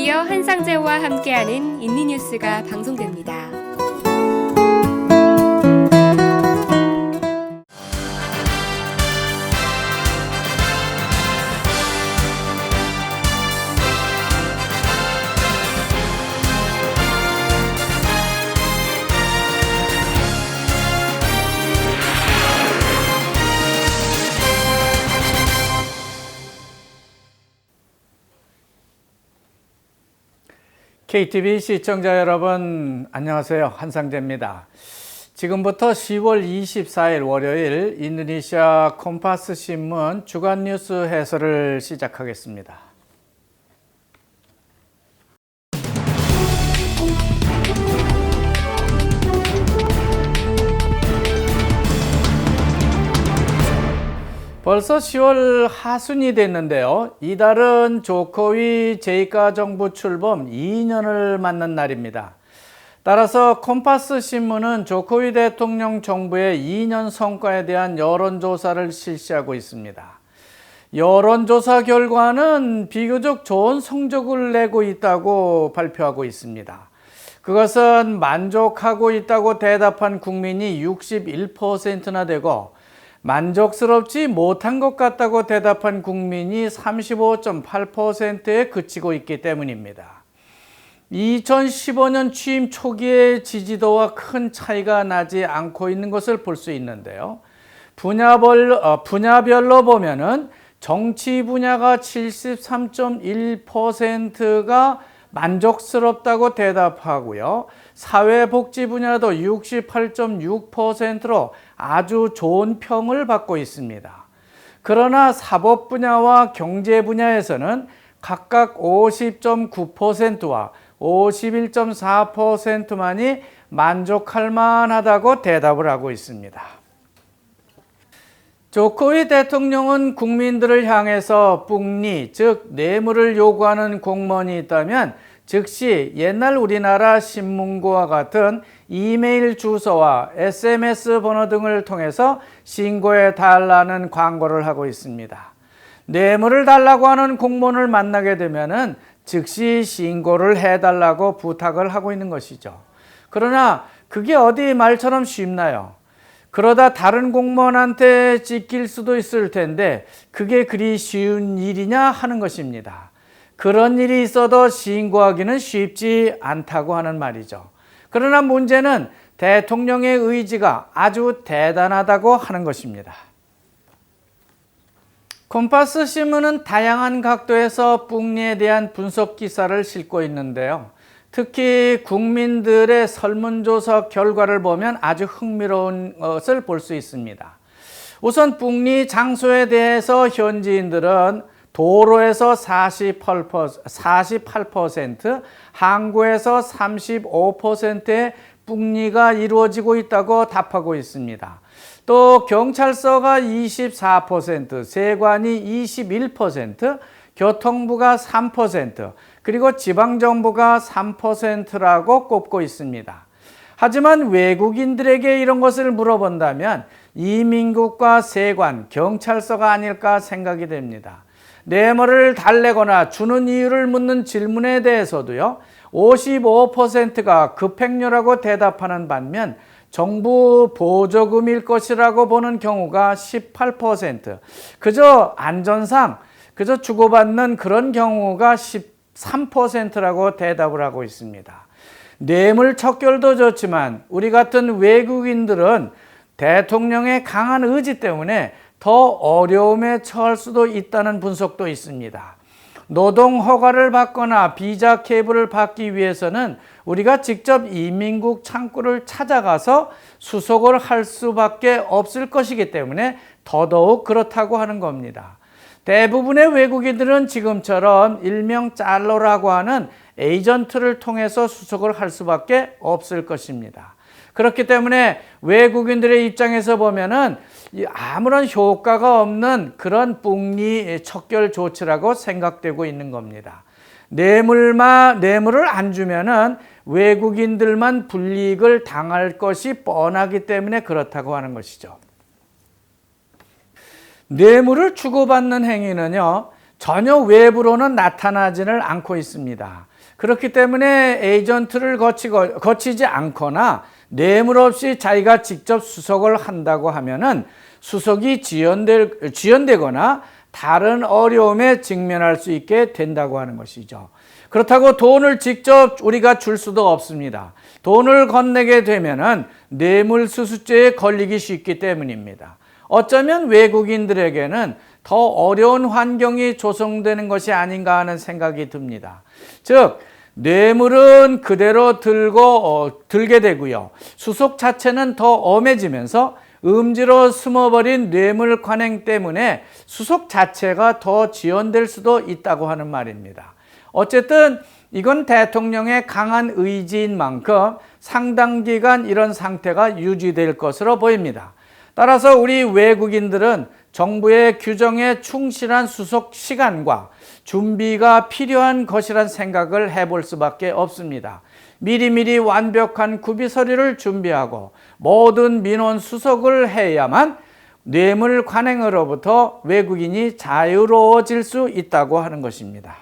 드디어 한상재와 함께하는 인니뉴스가 방송됩니다. KTV 시청자 여러분 안녕하세요. 한상재입니다. 지금부터 10월 24일 월요일 인도네시아 콤파스 신문 주간 뉴스 해설을 시작하겠습니다. 벌써 10월 하순이 됐는데요. 이달은 조코위 제2가 정부 출범 2년을 맞는 날입니다. 따라서 콤파스 신문은 조코위 대통령 정부의 2년 성과에 대한 여론조사를 실시하고 있습니다. 여론조사 결과는 비교적 좋은 성적을 내고 있다고 발표하고 있습니다. 그것은 만족하고 있다고 대답한 국민이 61%나 되고 만족스럽지 못한 것 같다고 대답한 국민이 35.8%에 그치고 있기 때문입니다. 2015년 취임 초기의 지지도와 큰 차이가 나지 않고 있는 것을 볼 수 있는데요. 분야별로 보면은 정치 분야가 73.1%가 만족스럽다고 대답하고요. 사회복지 분야도 68.6%로 아주 좋은 평을 받고 있습니다. 그러나 사법 분야와 경제 분야에서는 각각 50.9%와 51.4%만이 만족할 만하다고 대답을 하고 있습니다. 조코위 대통령은 국민들을 향해서 뿡리, 즉 뇌물을 요구하는 공무원이 있다면 즉시 옛날 우리나라 신문고와 같은 이메일 주소와 SMS 번호 등을 통해서 신고해 달라는 광고를 하고 있습니다. 뇌물을 달라고 하는 공무원을 만나게 되면은 즉시 신고를 해달라고 부탁을 하고 있는 것이죠. 그러나 그게 어디 말처럼 쉽나요? 그러다 다른 공무원한테 찢길 수도 있을 텐데 그게 그리 쉬운 일이냐 하는 것입니다. 그런 일이 있어도 신고하기는 쉽지 않다고 하는 말이죠. 그러나 문제는 대통령의 의지가 아주 대단하다고 하는 것입니다. 콤파스 신문은 다양한 각도에서 뿡리에 대한 분석 기사를 싣고 있는데요. 특히 국민들의 설문조사 결과를 보면 아주 흥미로운 것을 볼 수 있습니다. 우선 뿡리 장소에 대해서 현지인들은 도로에서 48%, 항구에서 35%의 뿡리가 이루어지고 있다고 답하고 있습니다. 또 경찰서가 24%, 세관이 21%, 교통부가 3%, 그리고 지방정부가 3%라고 꼽고 있습니다. 하지만 외국인들에게 이런 것을 물어본다면 이민국과 세관, 경찰서가 아닐까 생각이 됩니다. 뇌물을 달래거나 주는 이유를 묻는 질문에 대해서도요, 55%가 급행료라고 대답하는 반면 정부 보조금일 것이라고 보는 경우가 18%, 그저 안전상 그저 주고받는 그런 경우가 13%라고 대답을 하고 있습니다. 뇌물 척결도 좋지만 우리 같은 외국인들은 대통령의 강한 의지 때문에 더 어려움에 처할 수도 있다는 분석도 있습니다. 노동 허가를 받거나 비자 케이블을 받기 위해서는 우리가 직접 이민국 창구를 찾아가서 수속을 할 수밖에 없을 것이기 때문에 더더욱 그렇다고 하는 겁니다. 대부분의 외국인들은 지금처럼 일명 짤로라고 하는 에이전트를 통해서 수속을 할 수밖에 없을 것입니다. 그렇기 때문에 외국인들의 입장에서 보면은 아무런 효과가 없는 그런 뿡리 척결 조치라고 생각되고 있는 겁니다. 뇌물을 안 주면은 외국인들만 불이익을 당할 것이 뻔하기 때문에 그렇다고 하는 것이죠. 뇌물을 주고받는 행위는요, 전혀 외부로는 나타나지를 않고 있습니다. 그렇기 때문에 에이전트를 거치지 않거나 뇌물 없이 자기가 직접 수석을 한다고 하면은 수석이 지연되거나 다른 어려움에 직면할 수 있게 된다고 하는 것이죠. 그렇다고 돈을 직접 우리가 줄 수도 없습니다. 돈을 건네게 되면은 뇌물수수죄에 걸리기 쉽기 때문입니다. 어쩌면 외국인들에게는 더 어려운 환경이 조성되는 것이 아닌가 하는 생각이 듭니다. 즉, 뇌물은 그대로 들게 되고요. 수속 자체는 더 엄해지면서 음지로 숨어버린 뇌물 관행 때문에 수속 자체가 더 지연될 수도 있다고 하는 말입니다. 어쨌든 이건 대통령의 강한 의지인 만큼 상당 기간 이런 상태가 유지될 것으로 보입니다. 따라서 우리 외국인들은 정부의 규정에 충실한 수속 시간과 준비가 필요한 것이란 생각을 해볼 수밖에 없습니다. 미리미리 완벽한 구비 서류를 준비하고 모든 민원 수속을 해야만 뇌물 관행으로부터 외국인이 자유로워질 수 있다고 하는 것입니다.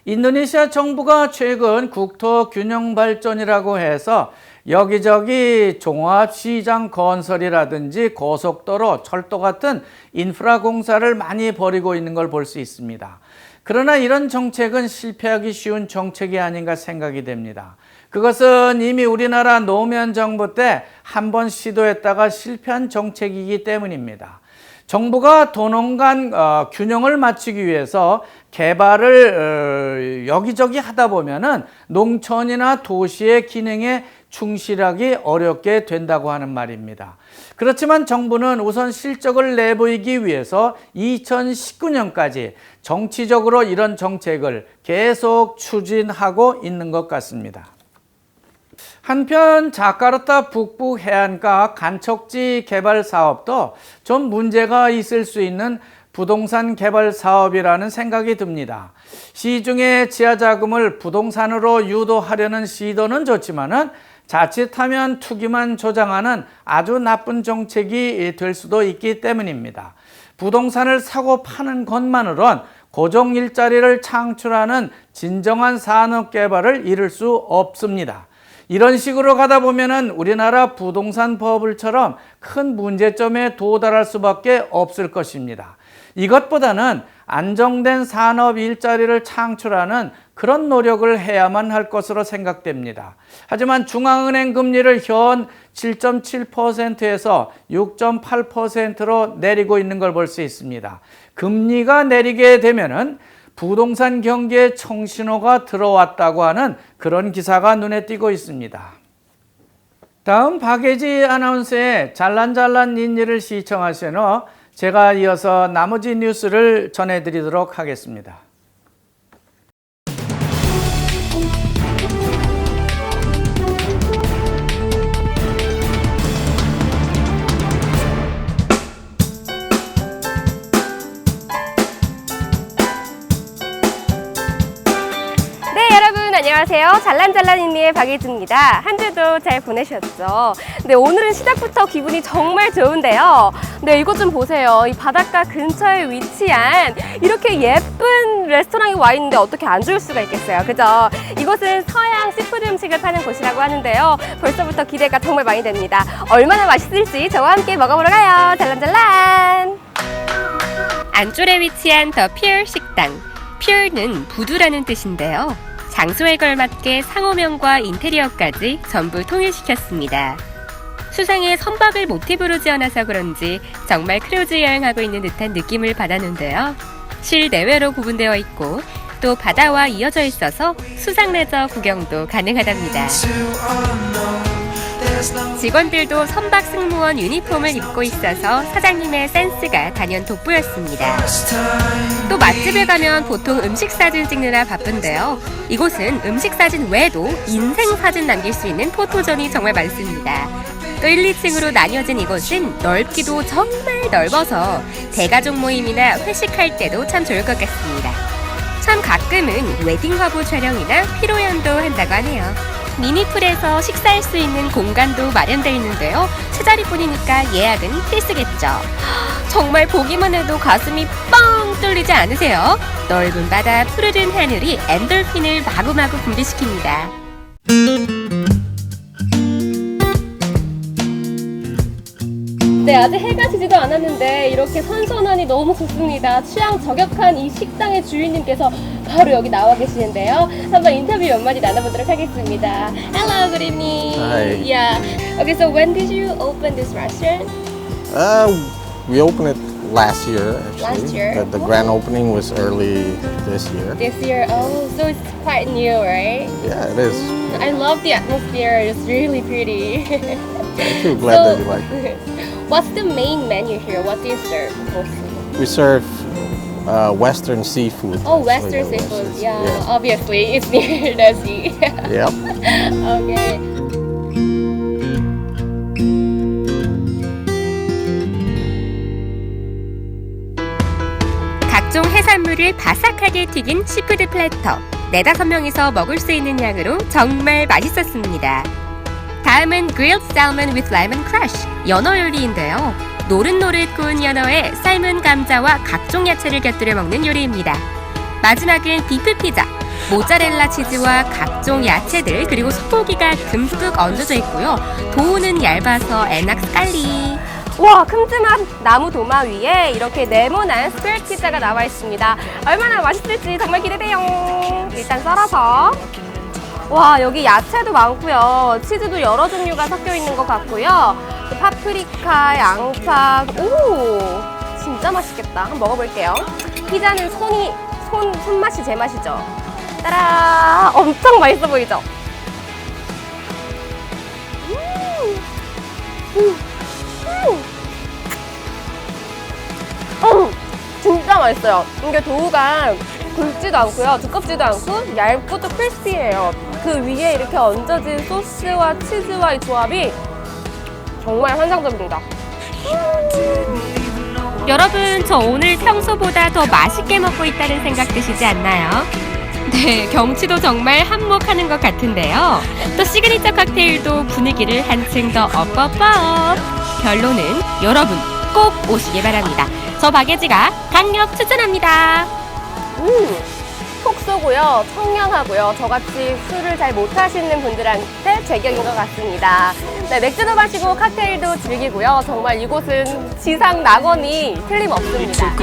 인도네시아 정부가 최근 국토 균형 발전이라고 해서 여기저기 종합시장 건설이라든지 고속도로, 철도 같은 인프라 공사를 많이 벌이고 있는 걸 볼 수 있습니다. 그러나 이런 정책은 실패하기 쉬운 정책이 아닌가 생각이 됩니다. 그것은 이미 우리나라 노무현 정부 때 한 번 시도했다가 실패한 정책이기 때문입니다. 정부가 도농 간 균형을 맞추기 위해서 개발을 여기저기 하다 보면은 농촌이나 도시의 기능에 충실하기 어렵게 된다고 하는 말입니다. 그렇지만 정부는 우선 실적을 내보이기 위해서 2019년까지 정치적으로 이런 정책을 계속 추진하고 있는 것 같습니다. 한편 자카르타 북부 해안가 간척지 개발 사업도 좀 문제가 있을 수 있는 부동산 개발 사업이라는 생각이 듭니다. 시중의 지하 자금을 부동산으로 유도하려는 시도는 좋지만은 자칫하면 투기만 조장하는 아주 나쁜 정책이 될 수도 있기 때문입니다. 부동산을 사고 파는 것만으론 고정 일자리를 창출하는 진정한 산업 개발을 이룰 수 없습니다. 이런 식으로 가다 보면은 우리나라 부동산 버블처럼 큰 문제점에 도달할 수밖에 없을 것입니다. 이것보다는 안정된 산업 일자리를 창출하는 그런 노력을 해야만 할 것으로 생각됩니다. 하지만 중앙은행 금리를 현 7.7%에서 6.8%로 내리고 있는 걸 볼 수 있습니다. 금리가 내리게 되면은 부동산 경기에 청신호가 들어왔다고 하는 그런 기사가 눈에 띄고 있습니다. 다음 박예지 아나운서의 잘난잘난 닌니를 시청하신 후 제가 이어서 나머지 뉴스를 전해드리도록 하겠습니다. 안녕하세요. 잘난잘난이니의 박예지입니다. 한 주도 잘 보내셨죠? 네, 오늘은 시작부터 기분이 정말 좋은데요. 네, 이것 좀 보세요. 이 바닷가 근처에 위치한 이렇게 예쁜 레스토랑이 와 있는데 어떻게 안 좋을 수가 있겠어요. 그죠? 이곳은 서양 시푸드 음식을 파는 곳이라고 하는데요. 벌써부터 기대가 정말 많이 됩니다. 얼마나 맛있을지 저와 함께 먹어보러 가요. 잘난잘난! 안쪽에 위치한 더 퓨어 식당. 퓨어는 부두라는 뜻인데요. 장소에 걸맞게 상호명과 인테리어까지 전부 통일시켰습니다. 수상의 선박을 모티브로 지어놔서 그런지 정말 크루즈 여행하고 있는 듯한 느낌을 받았는데요. 실내외로 구분되어 있고 또 바다와 이어져 있어서 수상 레저 구경도 가능하답니다. 직원들도 선박 승무원 유니폼을 입고 있어서 사장님의 센스가 단연 돋보였습니다. 또 맛집에 가면 보통 음식 사진 찍느라 바쁜데요. 이곳은 음식 사진 외에도 인생 사진 남길 수 있는 포토존이 정말 많습니다. 또 1, 2층으로 나뉘어진 이곳은 넓기도 정말 넓어서 대가족 모임이나 회식할 때도 참 좋을 것 같습니다. 참 가끔은 웨딩 화보 촬영이나 피로연도 한다고 하네요. 미니풀에서 식사할 수 있는 공간도 마련되어 있는데요. 세 자리뿐이니까 예약은 필수겠죠. 정말 보기만 해도 가슴이 뻥 뚫리지 않으세요? 넓은 바다, 푸르른 하늘이 엔돌핀을 마구마구 분비시킵니다. 네, 아직 해가 지지도 않았는데 이렇게 선선하니 너무 좋습니다. 취향 저격한 이 식당의 주인님께서 바로 여기 나와 계시는데요. 한번 인터뷰 몇 마디 나눠보도록 하겠습니다. Hello, good evening. Hi. Yeah. Okay, so when did you open this restaurant? We opened it last year, actually. Last year? The grand opening was early this year. This year. Oh, so it's quite new, right? Yeah, it is. I love the atmosphere. It's really pretty. Thank you. Glad that you like it. What's the main menu here? What do you serve mostly? We serve Western seafood. Oh, actually. Western seafood. Yes. Yeah, Yes. obviously it's near the sea. Yep. Okay. 각종 해산물을 바삭하게 튀긴 시푸드 플래터. 4-5명이서 먹을 수 있는 양으로 정말 맛있었습니다. 다음은 Grilled Salmon with Lemon Crush, 연어 요리인데요. 노릇노릇 구운 연어에 삶은 감자와 각종 야채를 곁들여 먹는 요리입니다. 마지막은 비프 피자, 모짜렐라 치즈와 각종 야채들 그리고 소고기가 듬뿍 얹어져 있고요. 도우는 얇아서 에낙 깔리. 와, 큼지막 나무 도마 위에 이렇게 네모난 스퀘어 피자가 나와 있습니다. 얼마나 맛있을지 정말 기대돼요. 일단 썰어서. 와, 여기 야채도 많고요. 치즈도 여러 종류가 섞여 있는 것 같고요. 파프리카, 양파. 오, 진짜 맛있겠다. 한번 먹어볼게요. 피자는 손맛이 제 맛이죠. 따라, 엄청 맛있어 보이죠? 진짜 맛있어요. 이게 도우가 굵지도 않고요, 두껍지도 않고 얇고 또 크리스피해요. 그 위에 이렇게 얹어진 소스와 치즈와 이 조합이 정말 환상적입니다. 여러분, 저 오늘 평소보다 더 맛있게 먹고 있다는 생각 드시지 않나요? 네, 경치도 정말 한몫하는 것 같은데요. 또 시그니처 칵테일도 분위기를 한층 더 업업업. 결론은 여러분 꼭 오시길 바랍니다. 저 박예지가 강력 추천합니다. 속 쏘고요, 청량하고요. 저같이 술을 잘 못하시는 분들한테 제격인 것 같습니다. 네, 맥주도 마시고 칵테일도 즐기고요. 정말 이곳은 지상 낙원이 틀림없습니다.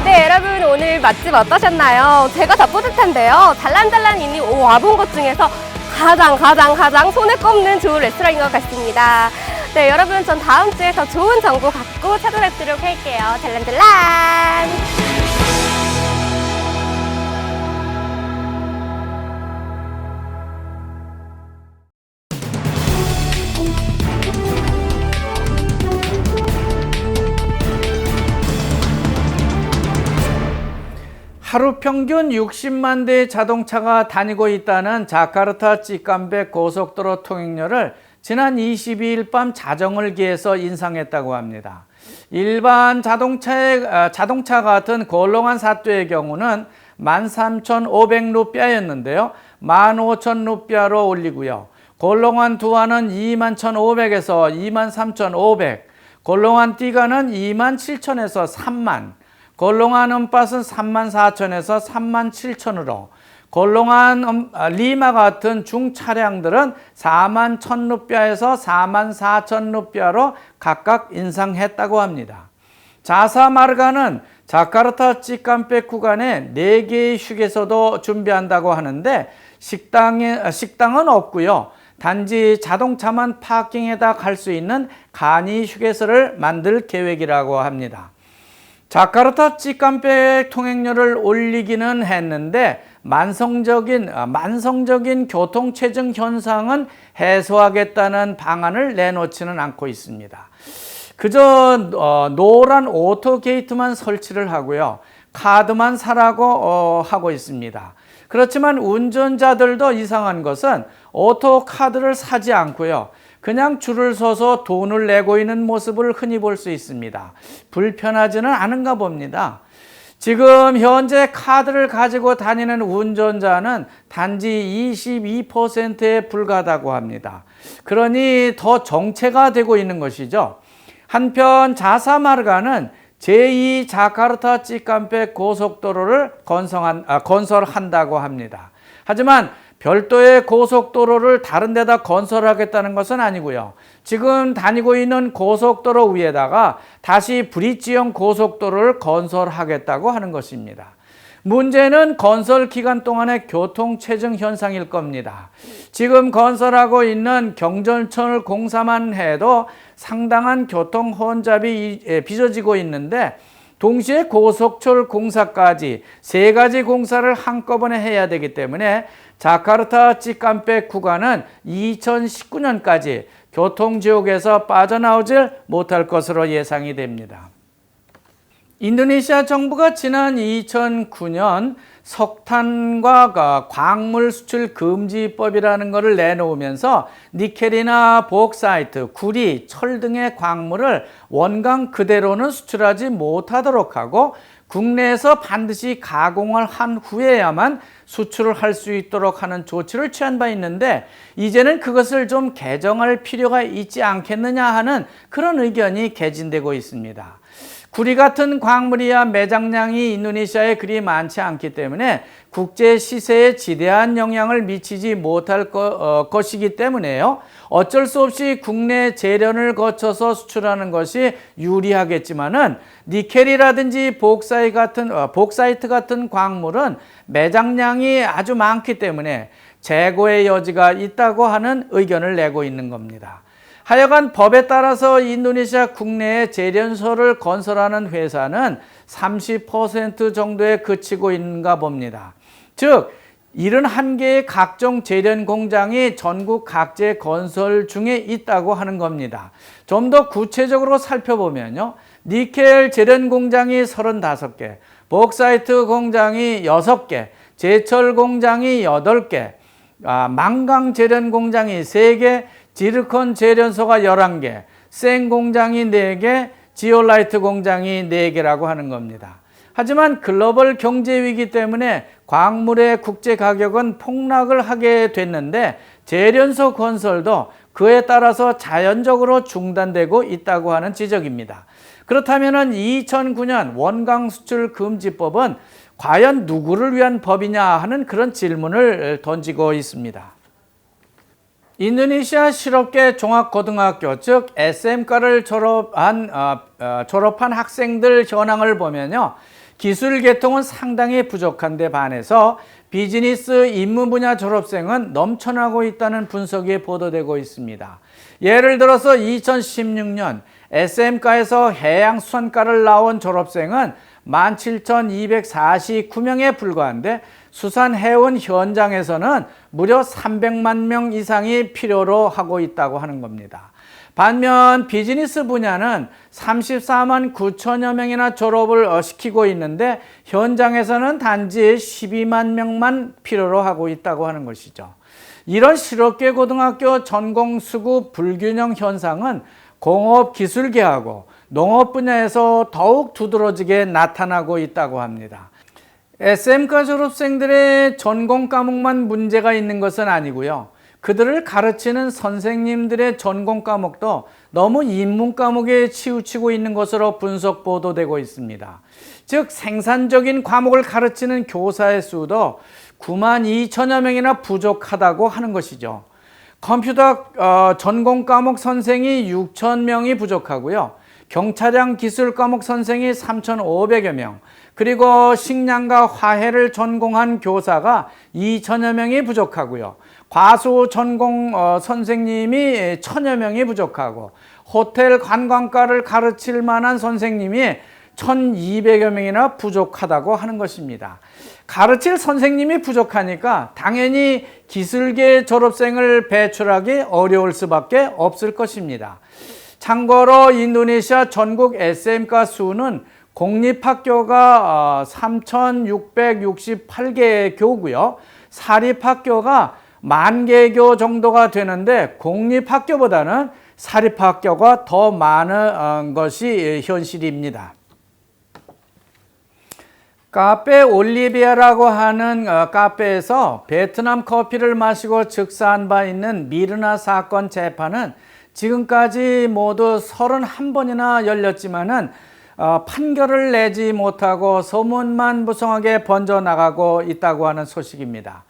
네, 여러분 오늘 맛집 어떠셨나요? 제가 더 뿌듯한데요. 잘란잘란이니 와본 것 중에서 가장 손에 꼽는 좋은 레스토랑인 것 같습니다. 네, 여러분 전 다음 주에 더 좋은 정보 갖고 찾아뵙도록 할게요. 잘란잘란! 하루 평균 60만 대의 자동차가 다니고 있다는 자카르타 찌깜백 고속도로 통행료를 지난 22일 밤 자정을 기해서 인상했다고 합니다. 일반 자동차 같은 골롱한 사또의 경우는 13,500루피아였는데요. 15,000루피아로 올리고요. 골롱한 두아는 21,500에서 23,500, 골롱한 띠가는 27,000에서 3만, 골롱한 은밭은 34,000에서 37,000으로, 골롱한 리마 같은 중차량들은 41,000루피아에서 44,000루피아로 각각 인상했다고 합니다. 자사마르가는 자카르타 찌깜백 구간에 4개의 휴게소도 준비한다고 하는데 식당은 없고요. 단지 자동차만 파킹에다 갈 수 있는 간이 휴게소를 만들 계획이라고 합니다. 자카르타 찌깜백 통행료를 올리기는 했는데 만성적인 교통체증 현상은 해소하겠다는 방안을 내놓지는 않고 있습니다. 그저 노란 오토게이트만 설치를 하고요. 카드만 사라고 하고 있습니다. 그렇지만 운전자들도 이상한 것은 오토카드를 사지 않고요. 그냥 줄을 서서 돈을 내고 있는 모습을 흔히 볼 수 있습니다. 불편하지는 않은가 봅니다. 지금 현재 카드를 가지고 다니는 운전자는 단지 22%에 불과하다고 합니다. 그러니 더 정체가 되고 있는 것이죠. 한편 자사마르가는 제2 자카르타 찌캄페 고속도로를 건설한다고 합니다. 하지만 별도의 고속도로를 다른 데다 건설하겠다는 것은 아니고요. 지금 다니고 있는 고속도로 위에다가 다시 브릿지형 고속도로를 건설하겠다고 하는 것입니다. 문제는 건설 기간 동안의 교통 체증 현상일 겁니다. 지금 건설하고 있는 경전철 공사만 해도 상당한 교통 혼잡이 빚어지고 있는데 동시에 고속철 공사까지 세 가지 공사를 한꺼번에 해야 되기 때문에 자카르타 찌캄페 구간은 2019년까지 교통지옥에서 빠져나오질 못할 것으로 예상이 됩니다. 인도네시아 정부가 지난 2009년 석탄과 광물 수출 금지법이라는 것을 내놓으면서 니켈이나 복사이트, 구리, 철 등의 광물을 원강 그대로는 수출하지 못하도록 하고 국내에서 반드시 가공을 한 후에야만 수출을 할 수 있도록 하는 조치를 취한 바 있는데 이제는 그것을 좀 개정할 필요가 있지 않겠느냐 하는 그런 의견이 개진되고 있습니다. 구리 같은 광물이야 매장량이 인도네시아에 그리 많지 않기 때문에 국제 시세에 지대한 영향을 미치지 못할 것이기 때문에요. 어쩔 수 없이 국내 재련을 거쳐서 수출하는 것이 유리하겠지만은 니켈이라든지 복사이트 같은 광물은 매장량이 아주 많기 때문에 재고의 여지가 있다고 하는 의견을 내고 있는 겁니다. 하여간 법에 따라서 인도네시아 국내에 재련소를 건설하는 회사는 30% 정도에 그치고 있는가 봅니다. 즉 71개의 각종 재련 공장이 전국 각지에 건설 중에 있다고 하는 겁니다. 좀 더 구체적으로 살펴보면요. 니켈 재련 공장이 35개, 복사이트 공장이 6개, 제철 공장이 8개, 망강 재련 공장이 3개, 지르콘 재련소가 11개, 생 공장이 4개, 지올라이트 공장이 4개라고 하는 겁니다. 하지만 글로벌 경제 위기 때문에 광물의 국제 가격은 폭락을 하게 됐는데 재련소 건설도 그에 따라서 자연적으로 중단되고 있다고 하는 지적입니다. 그렇다면 2009년 원강 수출 금지법은 과연 누구를 위한 법이냐 하는 그런 질문을 던지고 있습니다. 인도네시아 실업계 종합고등학교 즉 SM과를 졸업한 학생들 현황을 보면요. 기술 계통은 상당히 부족한데 반해서 비즈니스 인문 분야 졸업생은 넘쳐나고 있다는 분석이 보도되고 있습니다. 예를 들어서 2016년 SM과에서 해양수산과를 나온 졸업생은 17,249명에 불과한데 수산해운 현장에서는 무려 300만 명 이상이 필요로 하고 있다고 하는 겁니다. 반면 비즈니스 분야는 34만 9천여 명이나 졸업을 시키고 있는데 현장에서는 단지 12만 명만 필요로 하고 있다고 하는 것이죠. 이런 실업계 고등학교 전공 수급 불균형 현상은 공업기술계하고 농업 분야에서 더욱 두드러지게 나타나고 있다고 합니다. SM과 졸업생들의 전공 과목만 문제가 있는 것은 아니고요. 그들을 가르치는 선생님들의 전공 과목도 너무 인문 과목에 치우치고 있는 것으로 분석 보도되고 있습니다. 즉 생산적인 과목을 가르치는 교사의 수도 9만 2천여 명이나 부족하다고 하는 것이죠. 컴퓨터 전공 과목 선생이 6천 명이 부족하고요. 경차량 기술 과목 선생이 3,500여 명, 그리고 식량과 화해를 전공한 교사가 2천여 명이 부족하고요. 과수 전공 선생님이 1,000여 명이 부족하고 호텔 관광과를 가르칠 만한 선생님이 1,200여 명이나 부족하다고 하는 것입니다. 가르칠 선생님이 부족하니까 당연히 기술계 졸업생을 배출하기 어려울 수밖에 없을 것입니다. 참고로 인도네시아 전국 SM과 수는 공립학교가 3,668개의 교고요. 사립학교가 10,000개 정도가 되는데 공립학교보다는 사립학교가 더 많은 것이 현실입니다. 카페 올리비아라고 하는 카페에서 베트남 커피를 마시고 즉사한 바 있는 미르나 사건 재판은 지금까지 모두 31번이나 열렸지만은 판결을 내지 못하고 소문만 무성하게 번져나가고 있다고 하는 소식입니다.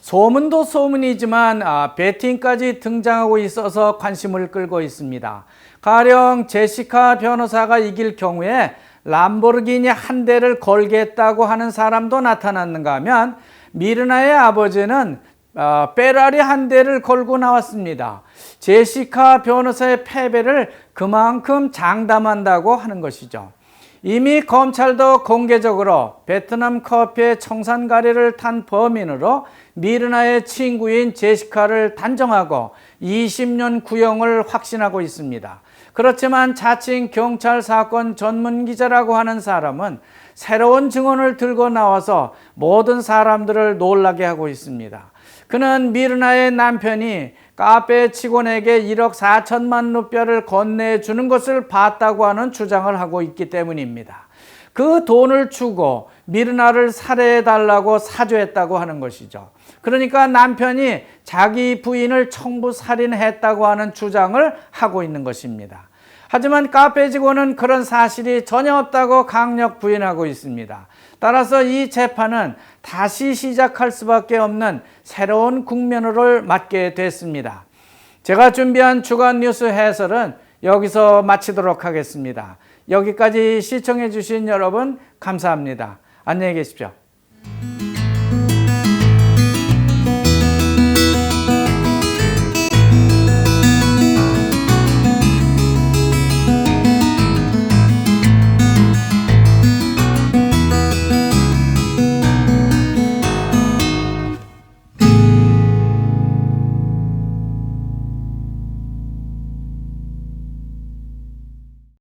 소문도 소문이지만 베팅까지 등장하고 있어서 관심을 끌고 있습니다. 가령 제시카 변호사가 이길 경우에 람보르기니 한 대를 걸겠다고 하는 사람도 나타났는가 하면 미르나의 아버지는 페라리 한 대를 걸고 나왔습니다. 제시카 변호사의 패배를 그만큼 장담한다고 하는 것이죠. 이미 검찰도 공개적으로 베트남 커피의 청산가리를 탄 범인으로 미르나의 친구인 제시카를 단정하고 20년 구형을 확신하고 있습니다. 그렇지만 자칭 경찰 사건 전문 기자라고 하는 사람은 새로운 증언을 들고 나와서 모든 사람들을 놀라게 하고 있습니다. 그는 미르나의 남편이 카페 직원에게 1억 4천만 루피아를 건네주는 것을 봤다고 하는 주장을 하고 있기 때문입니다. 그 돈을 주고 미르나를 살해해달라고 사주했다고 하는 것이죠. 그러니까 남편이 자기 부인을 청부살인했다고 하는 주장을 하고 있는 것입니다. 하지만 카페 직원은 그런 사실이 전혀 없다고 강력 부인하고 있습니다. 따라서 이 재판은 다시 시작할 수밖에 없는 새로운 국면을 맞게 됐습니다. 제가 준비한 주간 뉴스 해설은 여기서 마치도록 하겠습니다. 여기까지 시청해 주신 여러분 감사합니다. 안녕히 계십시오.